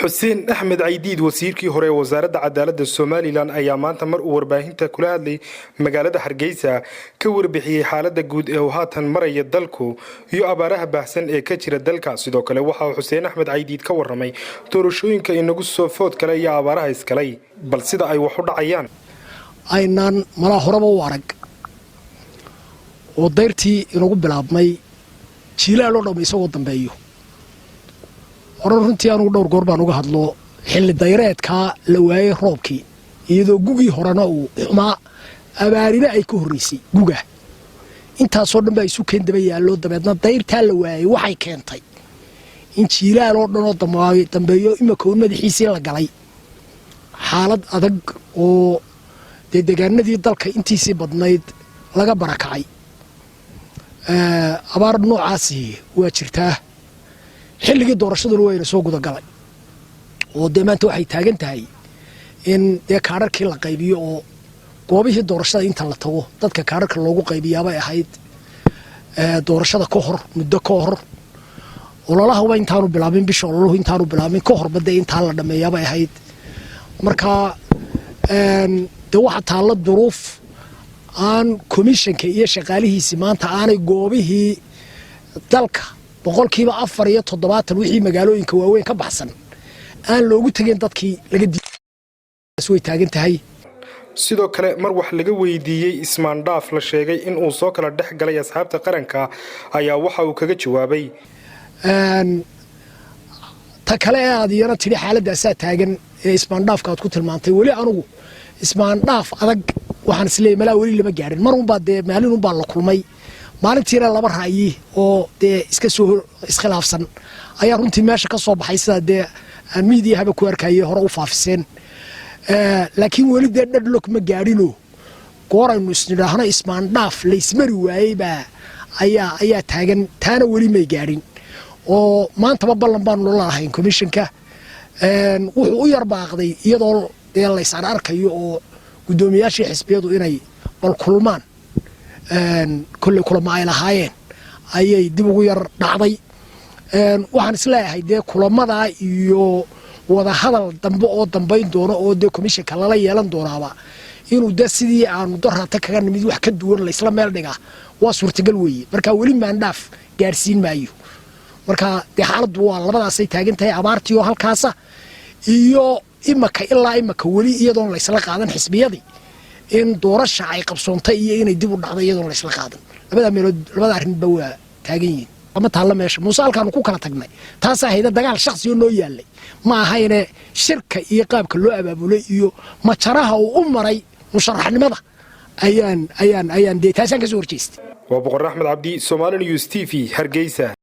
حسين أحمد عيديد وزيركii hore ee wasaaradda cadaaladda Soomaaliland ayaa maanta mar uu warbaahinta kula hadlay magaalada Hargeysa ka warbixiyay xaaladda guud ee uu haatan maraya dalku iyo abaaraha baahsan ee ka jira dalka. Sidoo kale waxa uu Xuseen Axmed Caydiid ka warramay doorashooyinka inagu soo food kale iyo abaaraha iskalay bal sida ay wax u dhacayaan aynaan malaha horeba u arag oo dayrtii inagu bilaabmay jiilaal oo dhamay isagoo dambeeyo runtii aanu dhowr goor baan uga hadlo xilli dayreedka la waayay roobkii iyadoo gugii horena uu xumaa abaarina ay ka horeysay guga intaasoo dhan baa isu keen daba yaallo dabeedna dayrtaa la waayay waxay keentay in jiilaal oo dhan oo dambeeyo imika madaxiisii la galay xaalad adag oo deegaanadii dalka intiisii badnayd laga barakacay abaar noocaasi waa jirtaa xilligii doorashaduna wayna soo guda galay oo maanta waxay taagan tahay in kaararkii la qaybiyo oo goobihii doorashada inta la tago dadka kaararka loogu qaybiyaabay ahayd doorashada ka hor muddo ka hor ololaha intaanu bilaabin bisha ololuhu intaanu bilaabin ka hor badda intaa la dhameeyaabay ahayd marka waxa taalla duruuf aan komishanka iyo shaqaalihiisi maanta aanay goobihii dalka boqolkiiba 4 wixii magaalooyinka waaweyn ka baxsan aan loogu tagin dadkii laga way taagan tahay. sidoo kale mar wax laga weydiiyay ismaandhaaf la sheegay in uu soo kala dhex galay asxaabta qaranka ayaa waxa uu kaga jawaabay ta kale aad iyana tiri xaaladdaas taagan ee ismaandhaafka aad ku tilmaantay wali anigu ismaandhaaf adag waxaan isleeyahay malaa wali lama gaarin mar un baa maalin un baa la kulmay maalintiina laba ra'yi oo iska soo iskhilaafsan ayaa runtii meesha ka soo baxay sida aan miidiyaha ku arkayay hore u faafiseen laakiin wali dhadlok ma gaarino gooraynu isnidhaahno ismaandhaaf la ismari waayay baa ayaa taagan taana wali may gaarin oo maantaba ballan baan la lahayn komishanka wuxuu u yar baaqday iyadoo la isaan arkayo oo gudoomiyaashii xisbiyadu inay bal kulmaan كل ما إلى هاين أي دبوا ير نعضي وحن سلاح ده كل ما ذا يو وذا هذا دنبو دنبين دونا أو ده كمية كلا يلان دونا با إنه ده سدي عن درها تكرر نميز واحد كدور الإسلام مالنجا وصورة قلوي مركا ولي ما نداف جالسين مايو مركا ده حالد والله ما سيت هاجن تهي عبارتي وهالكاسة يو إما كإلا إما كولي يدون الإسلام قادن حسبي يدي in doorasho ay qabsoontay iyo inay dib u dhacday iyadoo la isla qaadan labada arrin baa taagan yihiin ama taalla meesha musaalkan ku kala tagnay taas ahayda dagaal shakhsi oo noo yaalay ma ahayne shirka iyo qaabka loo abaabulay iyo majaraha uu u maray musharaxnimada ayaan taasaan ka soo horjeestay waa Boqor Axmed Cabdi Somali News TV Hargeysa.